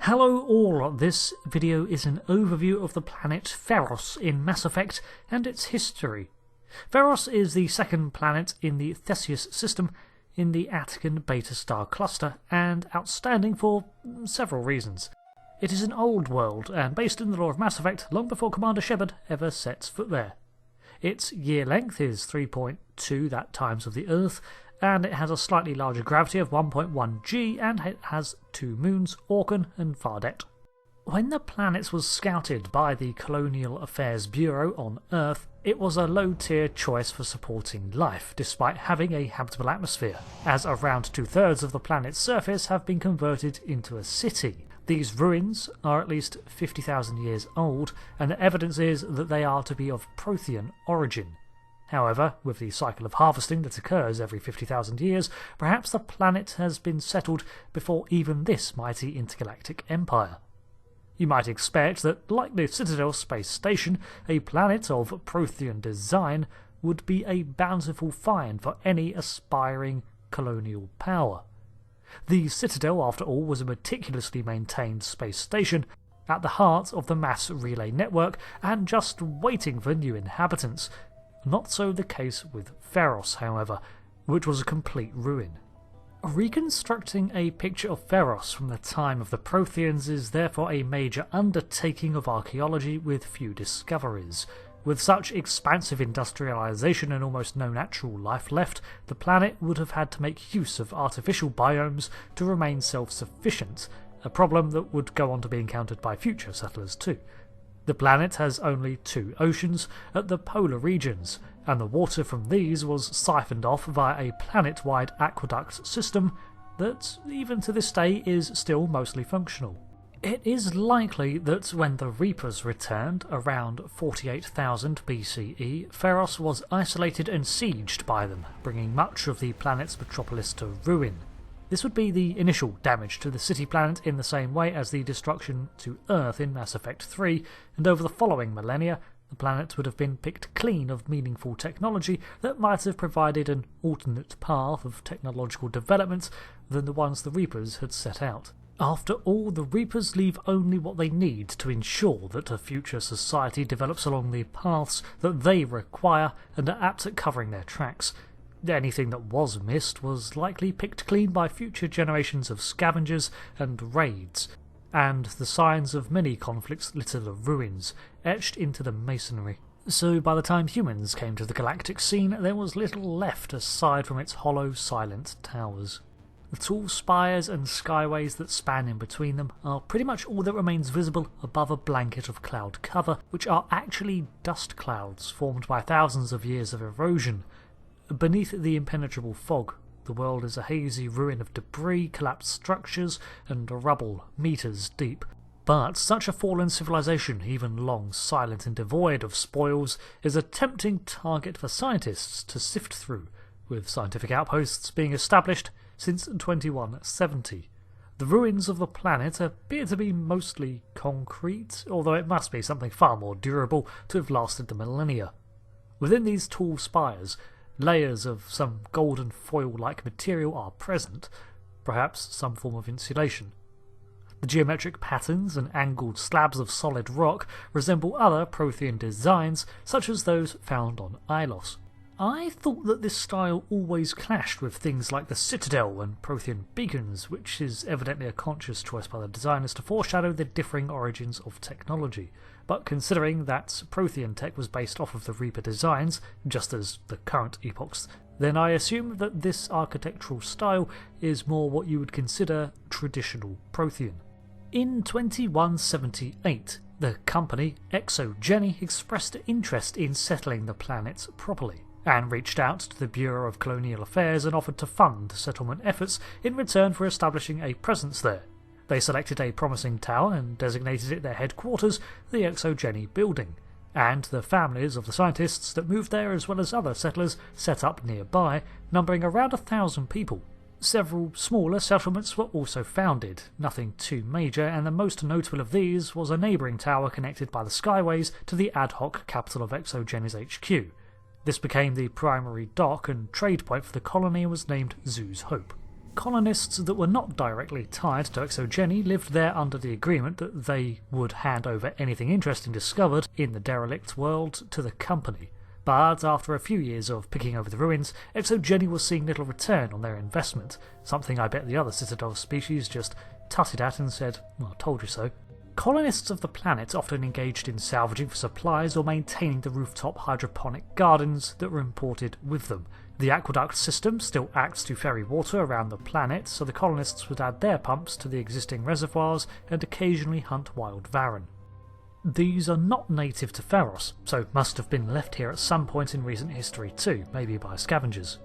Hello all, this video is an overview of the planet Feros in Mass Effect and its history. Feros is the second planet in the Theseus system in the Attican Beta Star cluster, and outstanding for several reasons. It is an old world, and based in the lore of Mass Effect long before Commander Shepard ever sets foot there. Its year length is 3.2 that times of the Earth, and it has a slightly larger gravity of 1.1 g, and it has two moons, Orkan and Fardet. When the planet was scouted by the Colonial Affairs Bureau on Earth, it was a low-tier choice for supporting life, despite having a habitable atmosphere, as around 2/3 of the planet's surface have been converted into a city. These ruins are at least 50,000 years old, and the evidence is that they are to be of Prothean origin. However, with the cycle of harvesting that occurs every 50,000 years, perhaps the planet has been settled before even this mighty intergalactic empire. You might expect that, like the Citadel space station, a planet of Prothean design would be a bountiful find for any aspiring colonial power. The Citadel, after all, was a meticulously maintained space station at the heart of the mass relay network and just waiting for new inhabitants. Not so the case with Feros, however, which was a complete ruin. Reconstructing a picture of Feros from the time of the Protheans is therefore a major undertaking of archaeology with few discoveries. With such expansive industrialization and almost no natural life left, the planet would have had to make use of artificial biomes to remain self-sufficient, a problem that would go on to be encountered by future settlers too. The planet has only two oceans at the polar regions, and the water from these was siphoned off via a planet-wide aqueduct system that, even to this day, is still mostly functional. It is likely that when the Reapers returned, around 48,000 BCE, Feros was isolated and sieged by them, bringing much of the planet's metropolis to ruin. This would be the initial damage to the city planet in the same way as the destruction to Earth in Mass Effect 3, and over the following millennia, the planet would have been picked clean of meaningful technology that might have provided an alternate path of technological development than the ones the Reapers had set out. After all, the Reapers leave only what they need to ensure that a future society develops along the paths that they require and are apt at covering their tracks. Anything that was missed was likely picked clean by future generations of scavengers and raids, and the signs of many conflicts litter the ruins, etched into the masonry. So by the time humans came to the galactic scene, there was little left aside from its hollow, silent towers. The tall spires and skyways that span in between them are pretty much all that remains visible above a blanket of cloud cover, which are actually dust clouds formed by thousands of years of erosion. Beneath the impenetrable fog, the world is a hazy ruin of debris, collapsed structures, and rubble meters deep. But such a fallen civilization, even long silent and devoid of spoils, is a tempting target for scientists to sift through, with scientific outposts being established since 2170. The ruins of the planet appear to be mostly concrete, although it must be something far more durable to have lasted the millennia. Within these tall spires, layers of some golden foil-like material are present, perhaps some form of insulation. The geometric patterns and angled slabs of solid rock resemble other Prothean designs, such as those found on Ilos. I thought that this style always clashed with things like the Citadel and Prothean beacons, which is evidently a conscious choice by the designers to foreshadow the differing origins of technology. But considering that Prothean tech was based off of the Reaper designs, just as the current epochs, then I assume that this architectural style is more what you would consider traditional Prothean. In 2178, the company ExoGeni expressed interest in settling the planet properly, and reached out to the Bureau of Colonial Affairs and offered to fund settlement efforts in return for establishing a presence there. They selected a promising tower and designated it their headquarters, the ExoGeni building, and the families of the scientists that moved there as well as other settlers set up nearby, numbering around 1,000 people. Several smaller settlements were also founded, nothing too major, and the most notable of these was a neighbouring tower connected by the skyways to the ad hoc capital of ExoGeni's HQ. This became the primary dock and trade point for the colony and was named Zoo's Hope. Colonists that were not directly tied to ExoGeni lived there under the agreement that they would hand over anything interesting discovered in the derelict world to the company. But after a few years of picking over the ruins, ExoGeni was seeing little return on their investment, something I bet the other Citadel species just tutted at and said, "Well, told you so." Colonists of the planet often engaged in salvaging for supplies or maintaining the rooftop hydroponic gardens that were imported with them. The aqueduct system still acts to ferry water around the planet, so the colonists would add their pumps to the existing reservoirs and occasionally hunt wild varren. These are not native to Feros, so must have been left here at some point in recent history too, maybe by scavengers.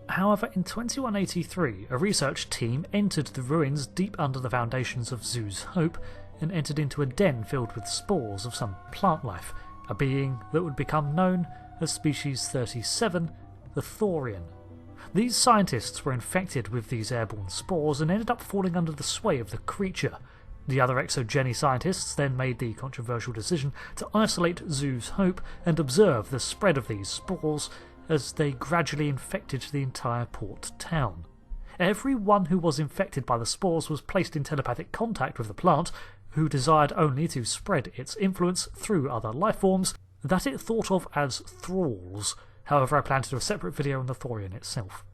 However, in 2183, a research team entered the ruins deep under the foundations of Zoo's Hope and entered into a den filled with spores of some plant life, a being that would become known as Species 37, the Thorian. These scientists were infected with these airborne spores and ended up falling under the sway of the creature. The other ExoGeni scientists then made the controversial decision to isolate Zoo's Hope and observe the spread of these spores as they gradually infected the entire port town. Everyone who was infected by the spores was placed in telepathic contact with the plant, who desired only to spread its influence through other lifeforms that it thought of as thralls. However, I plan to do a separate video on the Thorian itself.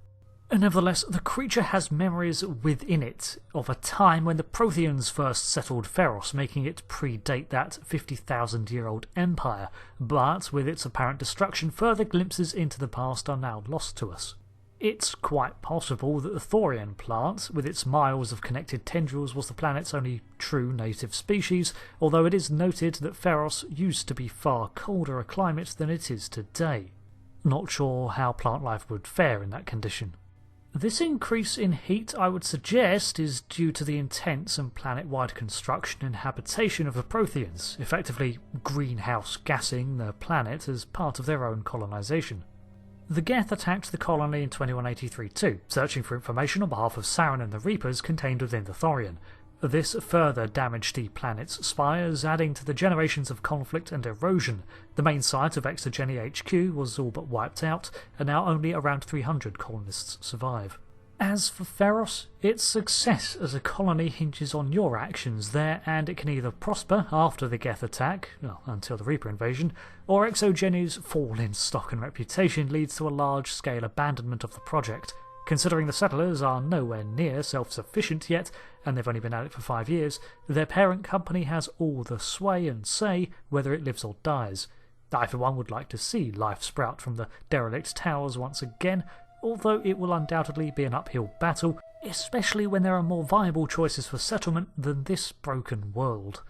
Nevertheless, the creature has memories within it of a time when the Protheans first settled Feros, making it predate that 50,000-year-old empire, but with its apparent destruction, further glimpses into the past are now lost to us. It's quite possible that the Thorian plant, with its miles of connected tendrils, was the planet's only true native species, although it is noted that Feros used to be far colder a climate than it is today. Not sure how plant life would fare in that condition. This increase in heat, I would suggest, is due to the intense and planet-wide construction and habitation of the Protheans, effectively greenhouse gassing the planet as part of their own colonisation. The Geth attacked the colony in 2183 too, searching for information on behalf of Saren and the Reapers contained within the Thorian. This further damaged the planet's spires, adding to the generations of conflict and erosion. The main site of ExoGeni HQ was all but wiped out, and now only around 300 colonists survive. As for Feros, its success as a colony hinges on your actions there, and it can either prosper after the Geth attack, well, until the Reaper invasion, or ExoGeni's fall in stock and reputation leads to a large-scale abandonment of the project. Considering the settlers are nowhere near self-sufficient yet, and they've only been at it for 5 years, their parent company has all the sway and say whether it lives or dies. I for one would like to see life sprout from the derelict towers once again, although it will undoubtedly be an uphill battle, especially when there are more viable choices for settlement than this broken world.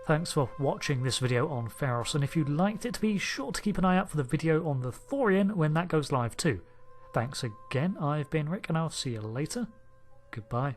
Thanks for watching this video on Feros, and if you liked it, be sure to keep an eye out for the video on the Thorian when that goes live too. Thanks again, I've been Rick, and I'll see you later. Goodbye.